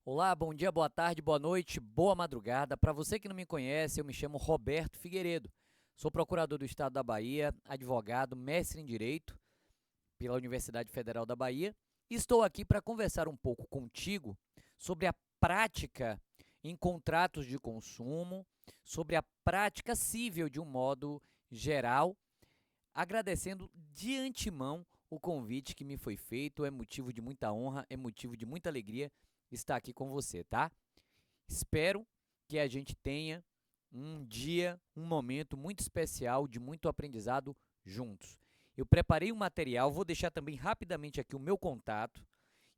Olá, bom dia, boa tarde, boa noite, boa madrugada. Para você que não me conhece, eu me chamo Roberto Figueiredo. Sou procurador do Estado da Bahia, advogado, mestre em Direito pela Universidade Federal da Bahia. E estou aqui para conversar um pouco contigo sobre a prática em contratos de consumo, sobre a prática civil de um modo geral, agradecendo de antemão o convite que me foi feito. É motivo de muita honra, é motivo de muita alegria estar aqui com você, tá? Espero que a gente tenha um dia, um momento muito especial de muito aprendizado juntos. Eu preparei um material, vou deixar também rapidamente aqui o meu contato.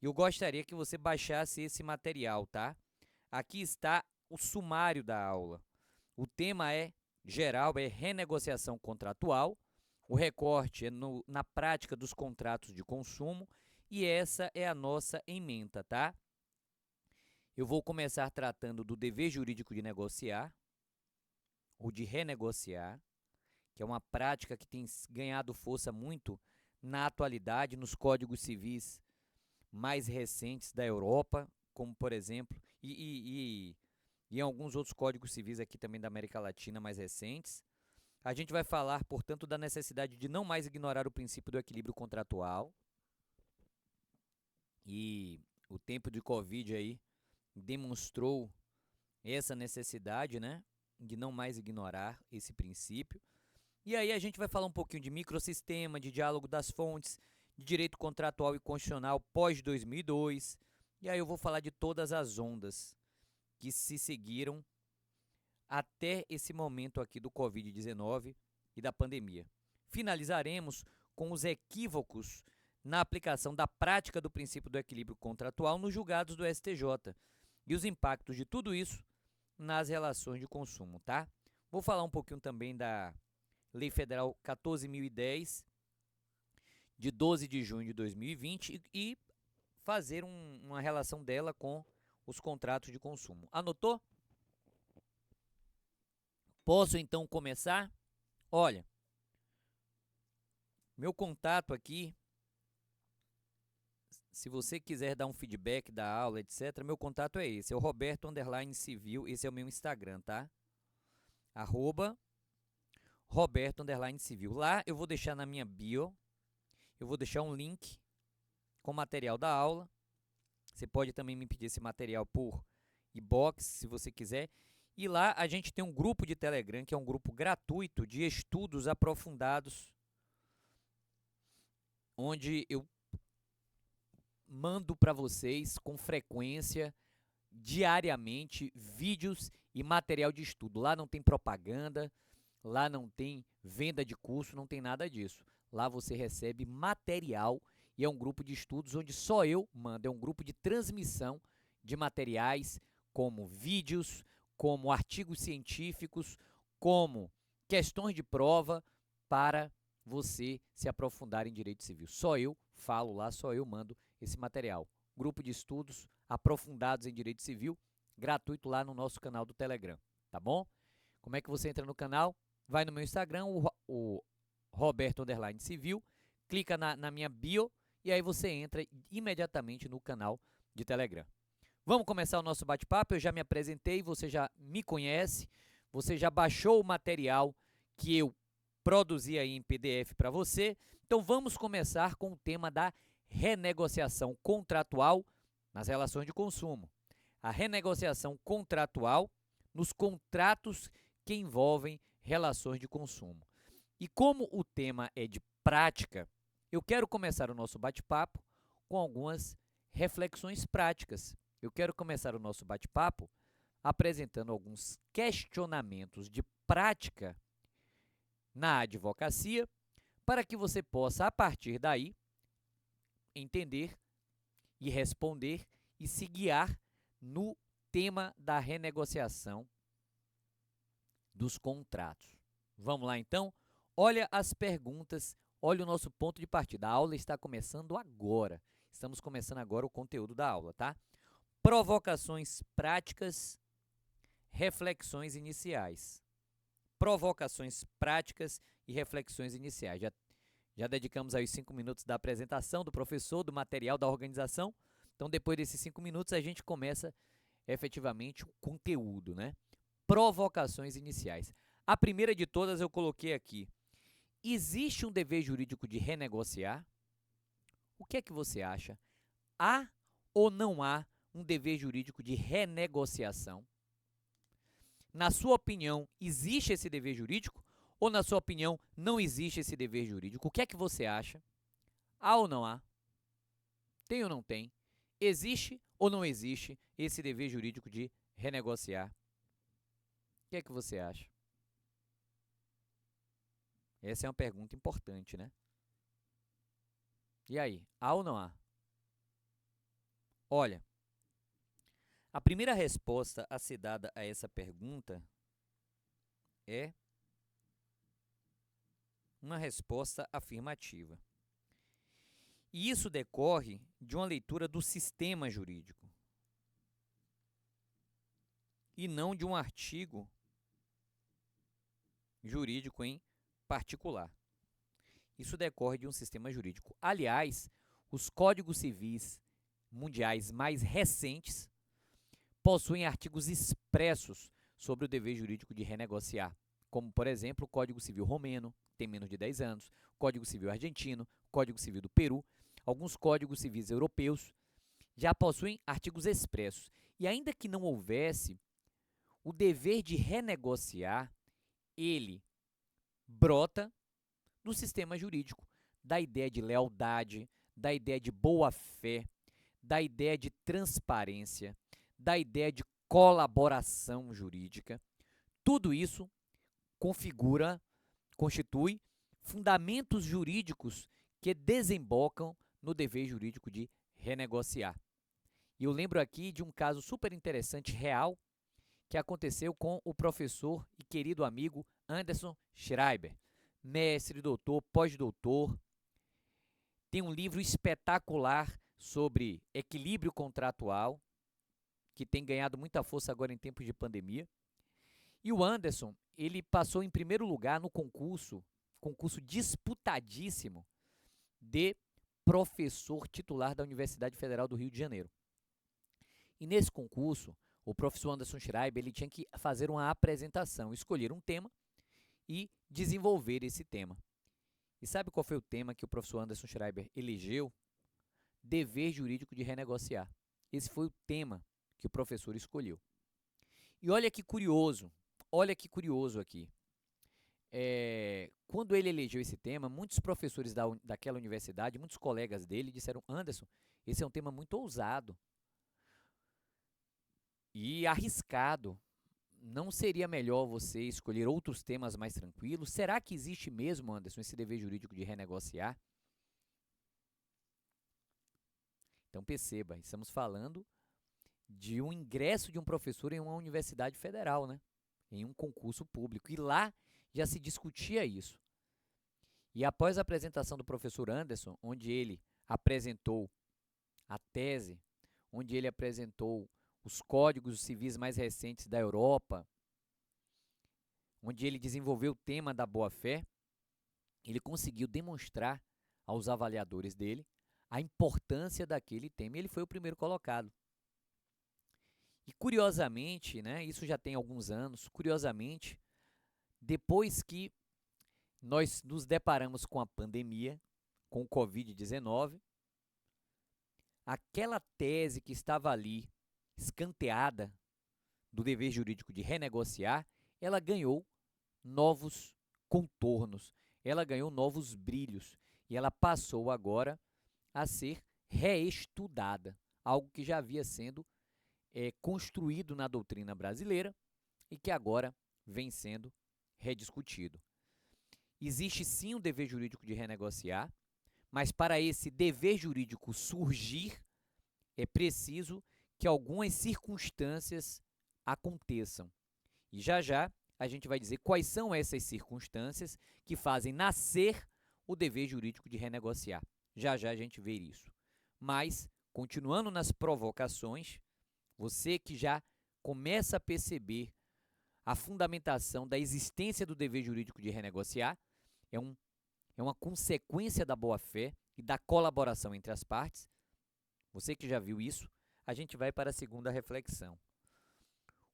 Eu gostaria que você baixasse esse material, tá? Aqui está o sumário da aula. O tema é geral, é renegociação contratual. O recorte é na prática dos contratos de consumo e essa é a nossa ementa, tá? Eu vou começar tratando do dever jurídico de negociar, ou de renegociar, que é uma prática que tem ganhado força muito na atualidade nos códigos civis mais recentes da Europa, como por exemplo, e em alguns outros códigos civis aqui também da América Latina mais recentes. A gente vai falar, portanto, da necessidade de não mais ignorar o princípio do equilíbrio contratual. E o tempo de Covid aí demonstrou essa necessidade, né, de não mais ignorar esse princípio. E aí a gente vai falar um pouquinho de microsistema, de diálogo das fontes, de direito contratual e constitucional pós 2002. E aí eu vou falar de todas as ondas que se seguiram até esse momento aqui do Covid-19 e da pandemia. Finalizaremos com os equívocos na aplicação da prática do princípio do equilíbrio contratual nos julgados do STJ e os impactos de tudo isso nas relações de consumo, tá? Vou falar um pouquinho também da Lei Federal 14.010, de 12 de junho de 2020, e fazer uma relação dela com os contratos de consumo. Anotou? Posso então começar? Olha, meu contato aqui, se você quiser dar um feedback da aula, etc., meu contato é esse, é o Roberto_Civil, esse é o meu Instagram, tá? @Roberto_Civil. Lá eu vou deixar na minha bio, eu vou deixar um link com material da aula. Você pode também me pedir esse material por inbox, se você quiser. E lá a gente tem um grupo de Telegram, que é um grupo gratuito de estudos aprofundados, onde eu mando para vocês com frequência, diariamente, vídeos e material de estudo. Lá não tem propaganda, lá não tem venda de curso, não tem nada disso. Lá você recebe material e é um grupo de estudos onde só eu mando. É um grupo de transmissão de materiais como vídeos, como artigos científicos, como questões de prova para você se aprofundar em direito civil. Só eu falo lá, só eu mando esse material. Grupo de estudos aprofundados em direito civil, gratuito lá no nosso canal do Telegram, tá bom? Como é que você entra no canal? Vai no meu Instagram, o Roberto_Civil, clica na minha bio e aí você entra imediatamente no canal de Telegram. Vamos começar o nosso bate-papo. Eu já me apresentei, você já me conhece, você já baixou o material que eu produzi aí em PDF para você. Então vamos começar com o tema da renegociação contratual nas relações de consumo. A renegociação contratual nos contratos que envolvem relações de consumo. E como o tema é de prática, eu quero começar o nosso bate-papo com algumas reflexões práticas. Eu quero começar o nosso bate-papo apresentando alguns questionamentos de prática na advocacia, para que você possa, a partir daí, entender e responder e se guiar no tema da renegociação dos contratos. Vamos lá então? Olha as perguntas, olha o nosso ponto de partida. A aula está começando agora. Estamos começando agora o conteúdo da aula, tá? Provocações práticas, reflexões iniciais. Provocações práticas e reflexões iniciais. Já dedicamos aí os 5 minutos da apresentação do professor, do material, da organização. Então, depois desses 5 minutos, a gente começa efetivamente o conteúdo, né? Provocações iniciais. A primeira de todas eu coloquei aqui. Existe um dever jurídico de renegociar? O que é que você acha? Há ou não há um dever jurídico de renegociação? Na sua opinião, existe esse dever jurídico? Ou, na sua opinião, não existe esse dever jurídico? O que é que você acha? Há ou não há? Tem ou não tem? Existe ou não existe esse dever jurídico de renegociar? O que é que você acha? Essa é uma pergunta importante, né? E aí, há ou não há? Olha, a primeira resposta a ser dada a essa pergunta é uma resposta afirmativa. E isso decorre de uma leitura do sistema jurídico e não de um artigo jurídico em particular. Isso decorre de um sistema jurídico. Aliás, os códigos civis mundiais mais recentes possuem artigos expressos sobre o dever jurídico de renegociar, como, por exemplo, o Código Civil romeno, que tem menos de 10 anos, o Código Civil argentino, o Código Civil do Peru. Alguns códigos civis europeus já possuem artigos expressos. E ainda que não houvesse, o dever de renegociar, ele brota no sistema jurídico, da ideia de lealdade, da ideia de boa-fé, da ideia de transparência, da ideia de colaboração jurídica. Tudo isso constitui fundamentos jurídicos que desembocam no dever jurídico de renegociar. E eu lembro aqui de um caso super interessante, real, que aconteceu com o professor e querido amigo Anderson Schreiber, mestre, doutor, pós-doutor. Tem um livro espetacular sobre equilíbrio contratual, que tem ganhado muita força agora em tempos de pandemia. E o Anderson, ele passou em primeiro lugar no concurso disputadíssimo de professor titular da Universidade Federal do Rio de Janeiro. E nesse concurso, o professor Anderson Schreiber, ele tinha que fazer uma apresentação, escolher um tema e desenvolver esse tema. E sabe qual foi o tema que o professor Anderson Schreiber elegeu? Dever jurídico de renegociar. Esse foi o tema que o professor escolheu. E olha que curioso aqui. Quando ele elegeu esse tema, muitos professores daquela universidade, muitos colegas dele disseram: Anderson, esse é um tema muito ousado e arriscado. Não seria melhor você escolher outros temas mais tranquilos? Será que existe mesmo, Anderson, esse dever jurídico de renegociar? Então perceba, estamos falando de um ingresso de um professor em uma universidade federal, né? Em um concurso público. E lá já se discutia isso. E após a apresentação do professor Anderson, onde ele apresentou a tese, onde ele apresentou os códigos civis mais recentes da Europa, onde ele desenvolveu o tema da boa-fé, ele conseguiu demonstrar aos avaliadores dele a importância daquele tema. E ele foi o primeiro colocado. E curiosamente, né, isso já tem alguns anos, curiosamente, depois que nós nos deparamos com a pandemia, com o Covid-19, aquela tese que estava ali, escanteada, do dever jurídico de renegociar, ela ganhou novos contornos, ela ganhou novos brilhos e ela passou agora a ser reestudada, algo que já havia sendo construído na doutrina brasileira e que agora vem sendo rediscutido. Existe sim um dever jurídico de renegociar, mas para esse dever jurídico surgir, é preciso que algumas circunstâncias aconteçam. E já já a gente vai dizer quais são essas circunstâncias que fazem nascer o dever jurídico de renegociar. Já já a gente vê isso. Mas, continuando nas provocações, você que já começa a perceber a fundamentação da existência do dever jurídico de renegociar, é uma consequência da boa-fé e da colaboração entre as partes. Você que já viu isso, a gente vai para a segunda reflexão.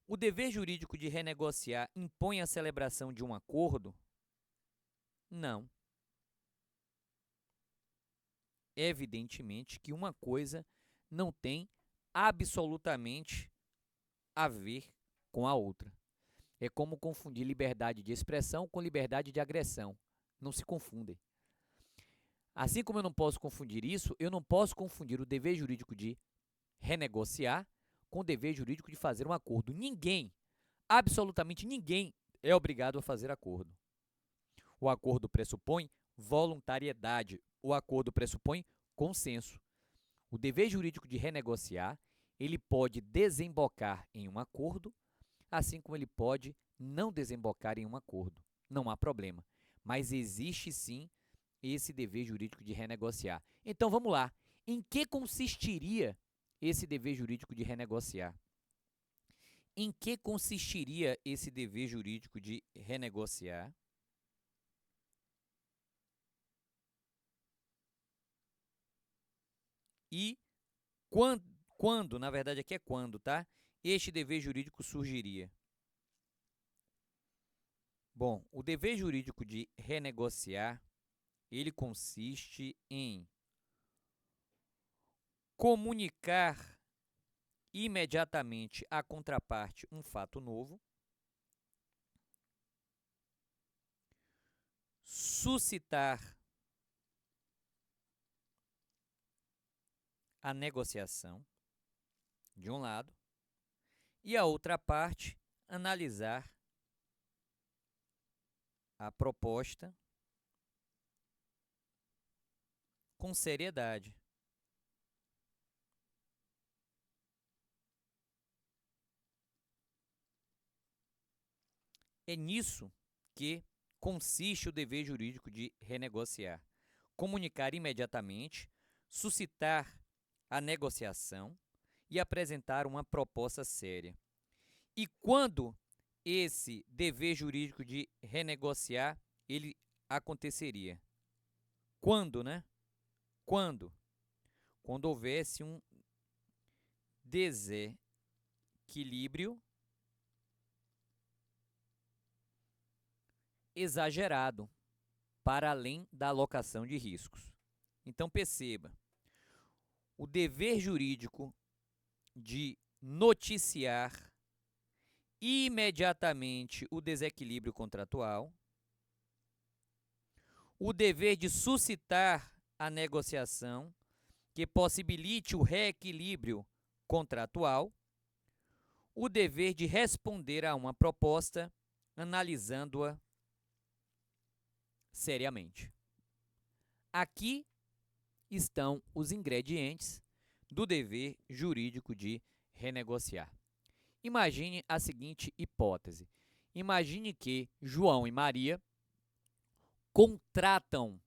O dever jurídico de renegociar impõe a celebração de um acordo? Não. Evidentemente que uma coisa não tem absolutamente a ver com a outra. É como confundir liberdade de expressão com liberdade de agressão. Não se confundem. Assim como eu não posso confundir isso, eu não posso confundir o dever jurídico de renegociar com o dever jurídico de fazer um acordo. Ninguém, absolutamente ninguém, é obrigado a fazer acordo. O acordo pressupõe voluntariedade. O acordo pressupõe consenso. O dever jurídico de renegociar, ele pode desembocar em um acordo, assim como ele pode não desembocar em um acordo. Não há problema. Mas existe sim esse dever jurídico de renegociar. Então vamos lá. Em que consistiria esse dever jurídico de renegociar? Em que consistiria esse dever jurídico de renegociar? E quando, na verdade aqui é quando, tá? Este dever jurídico surgiria. Bom, o dever jurídico de renegociar, ele consiste em comunicar imediatamente à contraparte um fato novo, suscitar a negociação, de um lado, e a outra parte analisar a proposta com seriedade. É nisso que consiste o dever jurídico de renegociar. Comunicar imediatamente, suscitar a negociação e apresentar uma proposta séria. E quando esse dever jurídico de renegociar, ele aconteceria? Quando, né? Quando? Quando houvesse um desequilíbrio exagerado para além da alocação de riscos. Então perceba, o dever jurídico de noticiar imediatamente o desequilíbrio contratual, o dever de suscitar a negociação que possibilite o reequilíbrio contratual, o dever de responder a uma proposta analisando-a seriamente. Aqui estão os ingredientes do dever jurídico de renegociar. Imagine a seguinte hipótese. Imagine que João e Maria contratam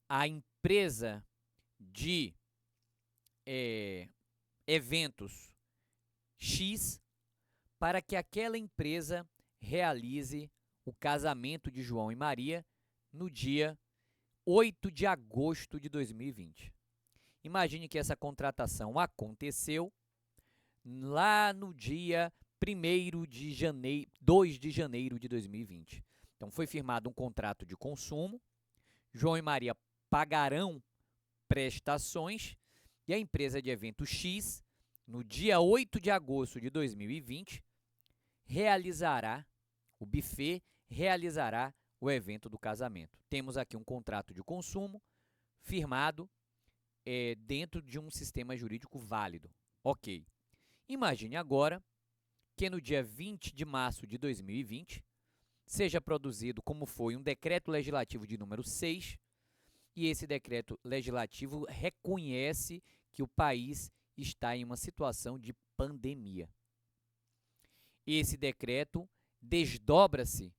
a empresa de eventos X para que aquela empresa realize o casamento de João e Maria no dia 8 de agosto de 2020. Imagine que essa contratação aconteceu lá no dia 1º de janeiro, 2 de janeiro de 2020. Então, foi firmado um contrato de consumo, João e Maria pagarão prestações e a empresa de evento X, no dia 8 de agosto de 2020, realizará, o buffet realizará o evento do casamento. Temos aqui um contrato de consumo firmado dentro de um sistema jurídico válido. Ok. Imagine agora que no dia 20 de março de 2020 seja produzido, como foi, um decreto legislativo de número 6, e esse decreto legislativo reconhece que o país está em uma situação de pandemia. Esse decreto desdobra-se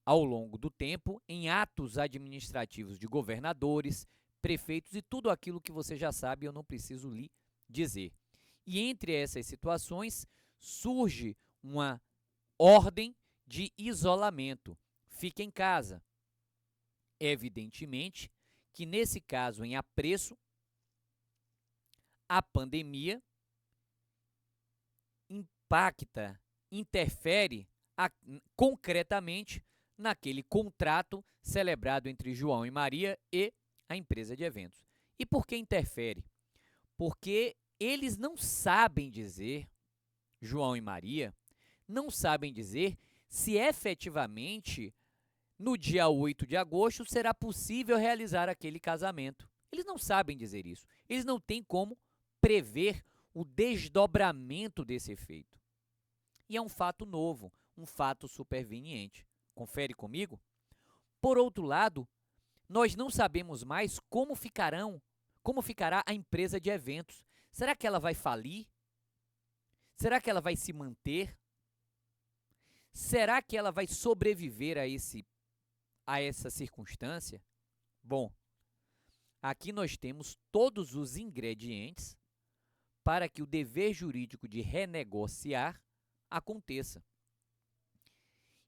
ao longo do tempo em atos administrativos de governadores, prefeitos e tudo aquilo que você já sabe, eu não preciso lhe dizer. E entre essas situações surge uma ordem de isolamento. Fique em casa. Evidentemente que nesse caso em apreço, a pandemia impacta, interfere concretamente naquele contrato celebrado entre João e Maria e a empresa de eventos. E por que interfere? Porque eles não sabem dizer, João e Maria, não sabem dizer se efetivamente no dia 8 de agosto será possível realizar aquele casamento. Eles não sabem dizer isso. Eles não têm como prever o desdobramento desse efeito. E é um fato novo, um fato superveniente. Confere comigo? Por outro lado, nós não sabemos mais como ficará a empresa de eventos. Será que ela vai falir? Será que ela vai se manter? Será que ela vai sobreviver a essa circunstância? Bom, aqui nós temos todos os ingredientes para que o dever jurídico de renegociar aconteça.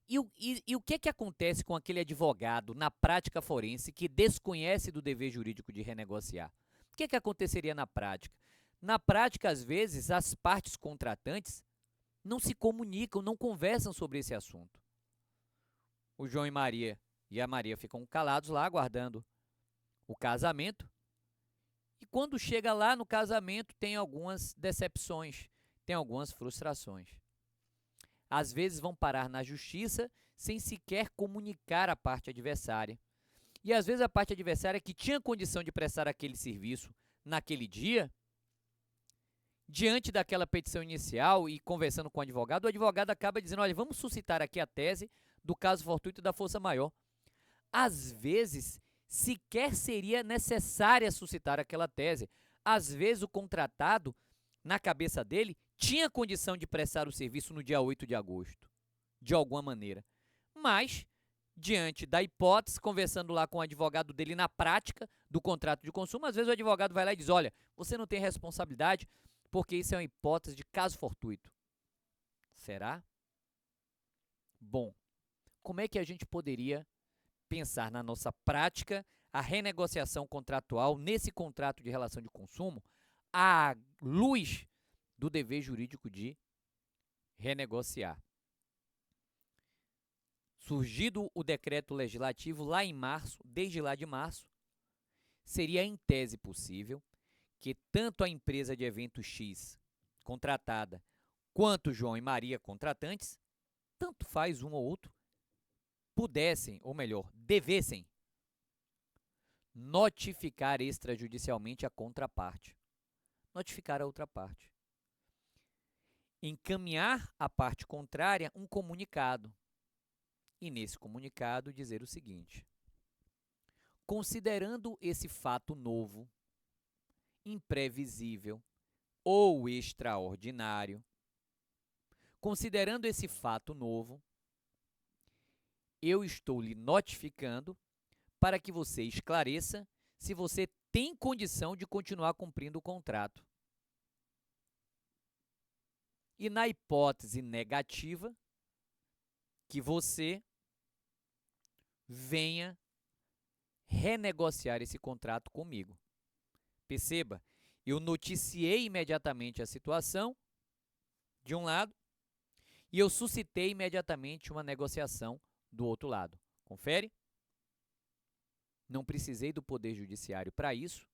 E o que acontece com aquele advogado na prática forense que desconhece do dever jurídico de renegociar? O que aconteceria na prática? Na prática, às vezes, as partes contratantes não se comunicam, não conversam sobre esse assunto. O João e a Maria ficam calados lá, aguardando o casamento. E quando chega lá no casamento, tem algumas decepções, tem algumas frustrações. Às vezes vão parar na justiça sem sequer comunicar à parte adversária. E às vezes a parte adversária que tinha condição de prestar aquele serviço naquele dia, diante daquela petição inicial e conversando com o advogado acaba dizendo, olha, vamos suscitar aqui a tese do caso fortuito da força maior. Às vezes, sequer seria necessária suscitar aquela tese. Às vezes o contratado, na cabeça dele, tinha condição de prestar o serviço no dia 8 de agosto, de alguma maneira. Mas, diante da hipótese, conversando lá com o advogado dele na prática do contrato de consumo, às vezes o advogado vai lá e diz, olha, você não tem responsabilidade porque isso é uma hipótese de caso fortuito. Será? Bom, como é que a gente poderia pensar na nossa prática a renegociação contratual nesse contrato de relação de consumo à luz do dever jurídico de renegociar? Surgido o decreto legislativo lá em março, desde lá de março, seria em tese possível que tanto a empresa de evento X contratada quanto João e Maria contratantes, tanto faz um ou outro, pudessem, ou melhor, devessem notificar extrajudicialmente a contraparte, notificar a outra parte, encaminhar à parte contrária um comunicado e nesse comunicado dizer o seguinte: considerando esse fato novo, imprevisível ou extraordinário, considerando esse fato novo, eu estou lhe notificando para que você esclareça se você tem condição de continuar cumprindo o contrato. E na hipótese negativa, que você venha renegociar esse contrato comigo. Perceba, eu noticiei imediatamente a situação, de um lado, e eu suscitei imediatamente uma negociação do outro lado. Confere? Não precisei do Poder Judiciário para isso,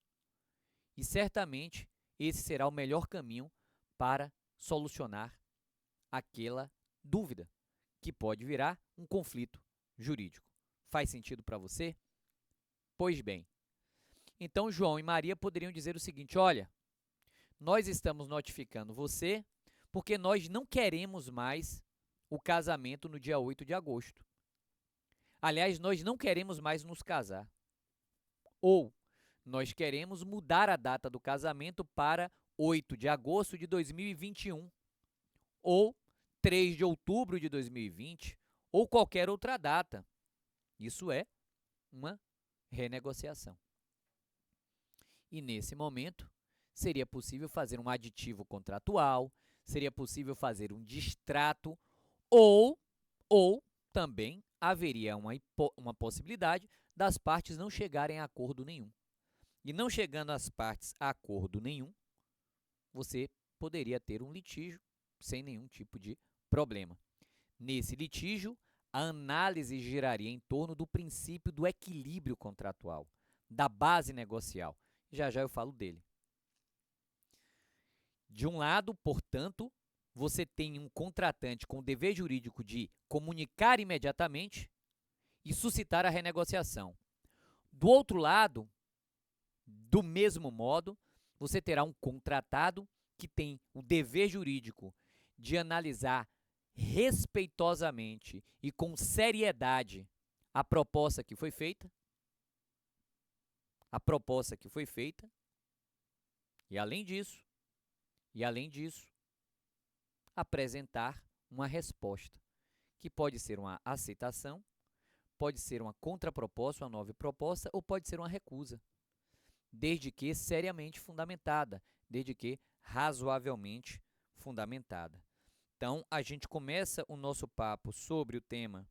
e certamente esse será o melhor caminho para solucionar aquela dúvida, que pode virar um conflito jurídico. Faz sentido para você? Pois bem, então João e Maria poderiam dizer o seguinte: olha, nós estamos notificando você porque nós não queremos mais o casamento no dia 8 de agosto. Aliás, nós não queremos mais nos casar. Ou nós queremos mudar a data do casamento para 8 de agosto de 2021, ou 3 de outubro de 2020, ou qualquer outra data. Isso é uma renegociação. E nesse momento, seria possível fazer um aditivo contratual, seria possível fazer um distrato, ou também haveria uma possibilidade das partes não chegarem a acordo nenhum. E não chegando as partes a acordo nenhum, você poderia ter um litígio sem nenhum tipo de problema. Nesse litígio, a análise giraria em torno do princípio do equilíbrio contratual, da base negocial. Já já eu falo dele. De um lado, portanto, você tem um contratante com o dever jurídico de comunicar imediatamente e suscitar a renegociação. Do outro lado, do mesmo modo, você terá um contratado que tem o dever jurídico de analisar respeitosamente e com seriedade a proposta que foi feita, e além disso, apresentar uma resposta, que pode ser uma aceitação, pode ser uma contraproposta, uma nova proposta, ou pode ser uma recusa, desde que seriamente fundamentada, desde que razoavelmente fundamentada. Então, a gente começa o nosso papo sobre o tema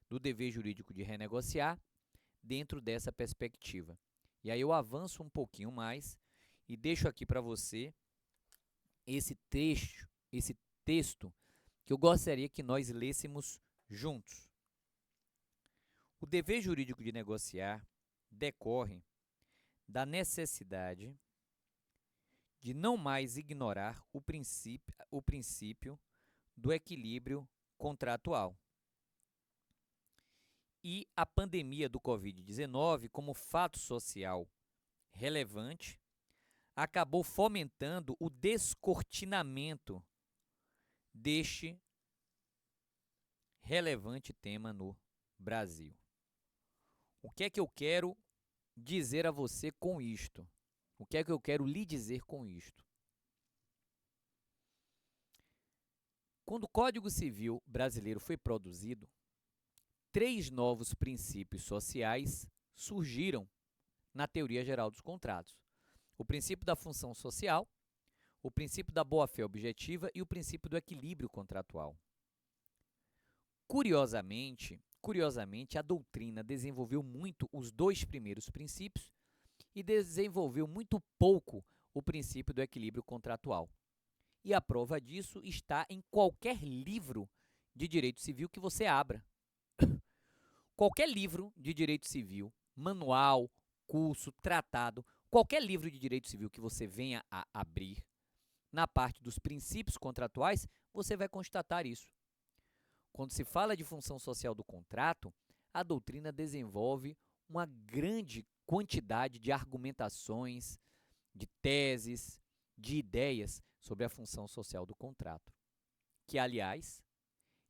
do dever jurídico de renegociar dentro dessa perspectiva. E aí eu avanço um pouquinho mais e deixo aqui para você esse texto que eu gostaria que nós lêssemos juntos. O dever jurídico de negociar decorre da necessidade de não mais ignorar o princípio do equilíbrio contratual. E a pandemia do Covid-19, como fato social relevante, acabou fomentando o descortinamento deste relevante tema no Brasil. O que é que eu quero dizer a você com isto? O que é que eu quero lhe dizer com isto? Quando o Código Civil brasileiro foi produzido, 3 novos princípios sociais surgiram na teoria geral dos contratos: o princípio da função social, o princípio da boa-fé objetiva e o princípio do equilíbrio contratual. Curiosamente, a doutrina desenvolveu muito os 2 primeiros princípios e desenvolveu muito pouco o princípio do equilíbrio contratual. E a prova disso está em qualquer livro de direito civil que você abra. Qualquer livro de direito civil, manual, curso, tratado, qualquer livro de direito civil que você venha a abrir, na parte dos princípios contratuais, você vai constatar isso. Quando se fala de função social do contrato, a doutrina desenvolve uma grande quantidade de argumentações, de teses, de ideias sobre a função social do contrato, que, aliás,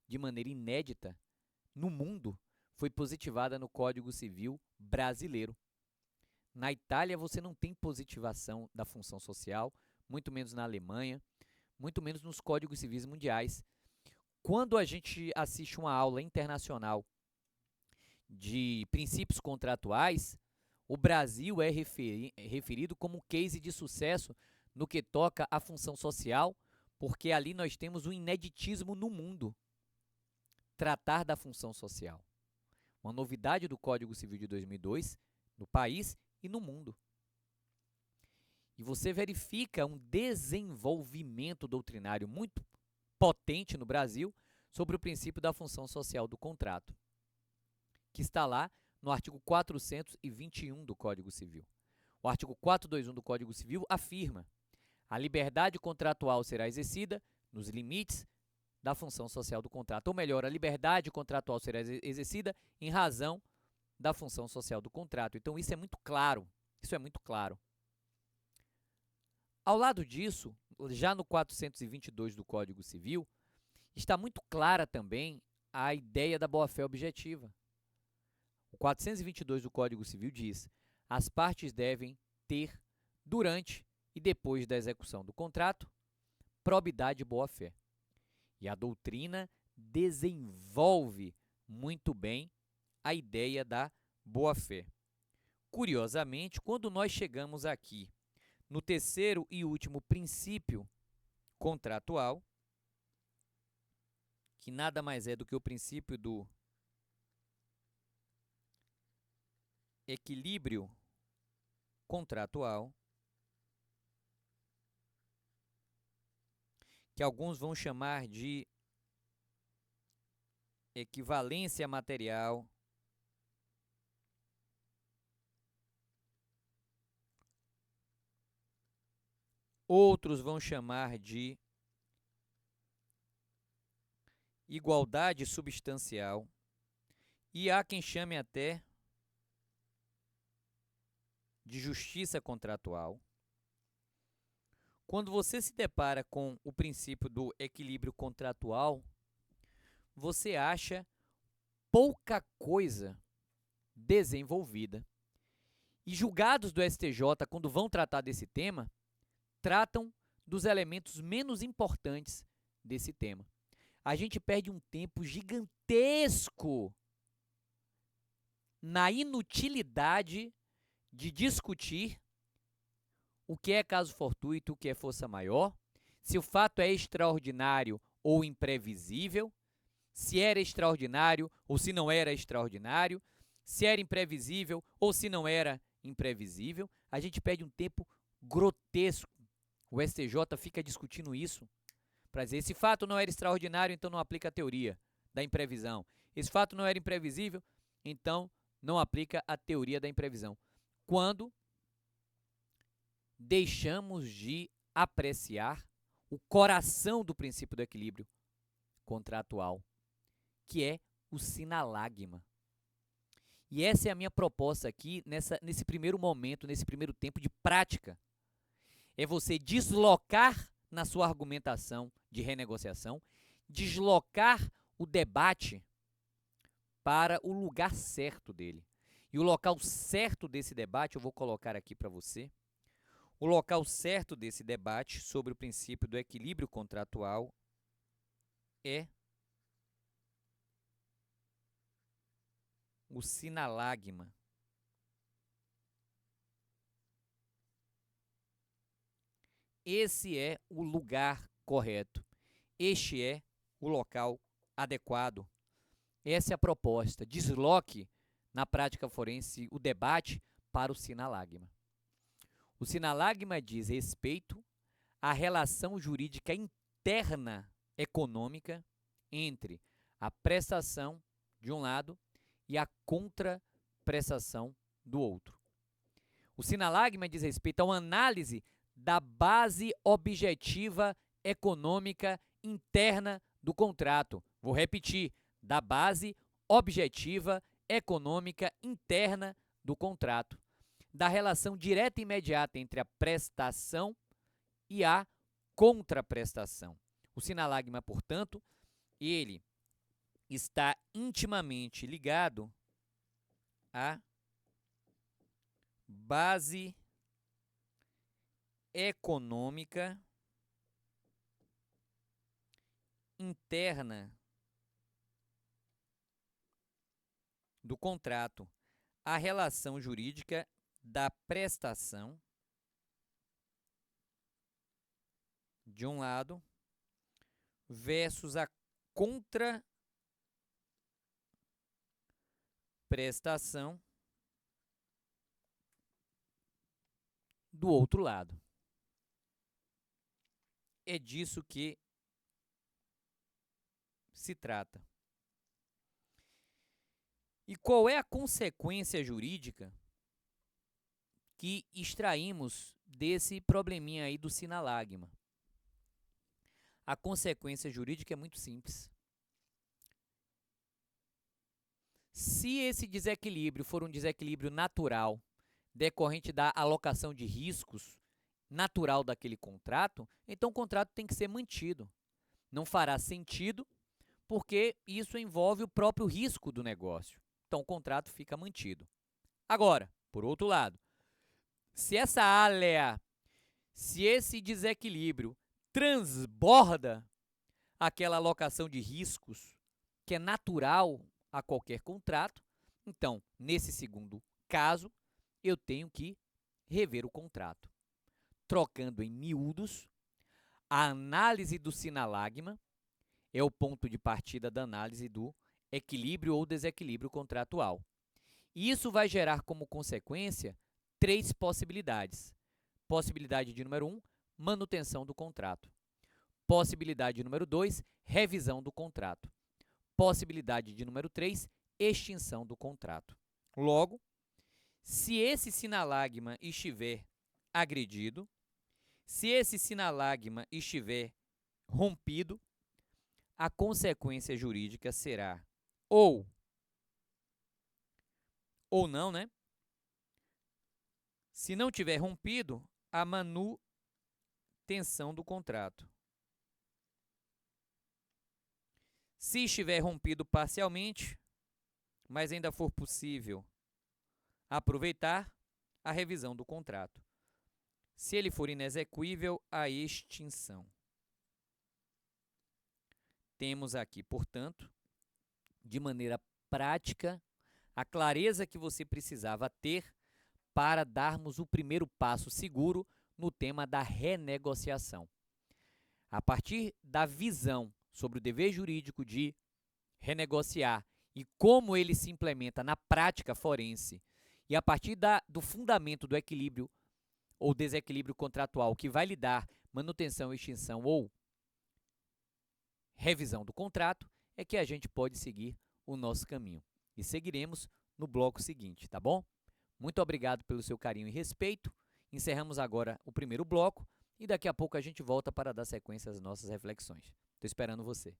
de maneira inédita no mundo, foi positivada no Código Civil brasileiro. Na Itália, você não tem positivação da função social, muito menos na Alemanha, muito menos nos códigos civis mundiais. Quando a gente assiste uma aula internacional de princípios contratuais, o Brasil é referido como case de sucesso no que toca à função social, porque ali nós temos um ineditismo no mundo, tratar da função social. Uma novidade do Código Civil de 2002, no país e no mundo. E você verifica um desenvolvimento doutrinário muito potente no Brasil sobre o princípio da função social do contrato, que está lá no artigo 421 do Código Civil. O artigo 421 do Código Civil afirma: a liberdade contratual será exercida nos limites da função social do contrato. Ou melhor, a liberdade contratual será exercida em razão da função social do contrato. Então, isso é muito claro. Ao lado disso, já no 422 do Código Civil, está muito clara também a ideia da boa-fé objetiva. O 422 do Código Civil diz: as partes devem ter, durante e depois da execução do contrato, probidade e boa-fé. E a doutrina desenvolve muito bem a ideia da boa-fé. Curiosamente, quando nós chegamos aqui no terceiro e último princípio contratual, que nada mais é do que o princípio do equilíbrio contratual, que alguns vão chamar de equivalência material, outros vão chamar de igualdade substancial, e há quem chame até de justiça contratual. Quando você se depara com o princípio do equilíbrio contratual, você acha pouca coisa desenvolvida. E julgados do STJ, quando vão tratar desse tema, tratam dos elementos menos importantes desse tema. A gente perde um tempo gigantesco na inutilidade de discutir o que é caso fortuito, o que é força maior, se o fato é extraordinário ou imprevisível, se era extraordinário ou se não era extraordinário, se era imprevisível ou se não era imprevisível. A gente perde um tempo grotesco. O STJ fica discutindo isso para dizer, esse fato não era extraordinário, então não aplica a teoria da imprevisão. Esse fato não era imprevisível, então não aplica a teoria da imprevisão. Quando deixamos de apreciar o coração do princípio do equilíbrio contratual, que é o sinalagma. E essa é a minha proposta aqui nesse primeiro momento, nesse primeiro tempo de prática. É você deslocar na sua argumentação de renegociação, deslocar o debate para o lugar certo dele. E o local certo desse debate eu vou colocar aqui para você. O local certo desse debate sobre o princípio do equilíbrio contratual é o sinalagma. Esse é o lugar correto. Este é o local adequado. Essa é a proposta. Desloque na prática forense o debate para o sinalagma. O sinalagma diz respeito à relação jurídica interna econômica entre a prestação de um lado e a contraprestação do outro. O sinalagma diz respeito a uma análise da base objetiva econômica interna do contrato. Vou repetir, da base objetiva econômica interna do contrato. Da relação direta e imediata entre a prestação e a contraprestação. O sinalagma, portanto, ele está intimamente ligado à base econômica interna do contrato, a relação jurídica da prestação de um lado versus a contraprestação do outro lado. É disso que se trata. E qual é a consequência jurídica que extraímos desse probleminha aí do sinalagma? A consequência jurídica é muito simples. Se esse desequilíbrio for um desequilíbrio natural, decorrente da alocação de riscos natural daquele contrato, então o contrato tem que ser mantido. Não fará sentido, porque isso envolve o próprio risco do negócio. Então o contrato fica mantido. Agora, por outro lado, se esse desequilíbrio transborda aquela alocação de riscos que é natural a qualquer contrato, então, nesse segundo caso, eu tenho que rever o contrato. Trocando em miúdos, a análise do sinalagma é o ponto de partida da análise do equilíbrio ou desequilíbrio contratual. E isso vai gerar como consequência 3 possibilidades. Possibilidade de número 1, manutenção do contrato. Possibilidade número 2, revisão do contrato. Possibilidade de número 3, extinção do contrato. Logo, se esse sinalagma estiver agredido, se esse sinalagma estiver rompido, a consequência jurídica será ou não, né? Se não tiver rompido, a manutenção do contrato. Se estiver rompido parcialmente, mas ainda for possível aproveitar, a revisão do contrato. Se ele for inexequível, a extinção. Temos aqui, portanto, de maneira prática, a clareza que você precisava ter para darmos o primeiro passo seguro no tema da renegociação. A partir da visão sobre o dever jurídico de renegociar e como ele se implementa na prática forense, e a partir do fundamento do equilíbrio ou desequilíbrio contratual que vai lhe dar manutenção, extinção ou revisão do contrato, é que a gente pode seguir o nosso caminho. E seguiremos no bloco seguinte, tá bom? Muito obrigado pelo seu carinho e respeito. Encerramos agora o primeiro bloco e daqui a pouco a gente volta para dar sequência às nossas reflexões. Estou esperando você.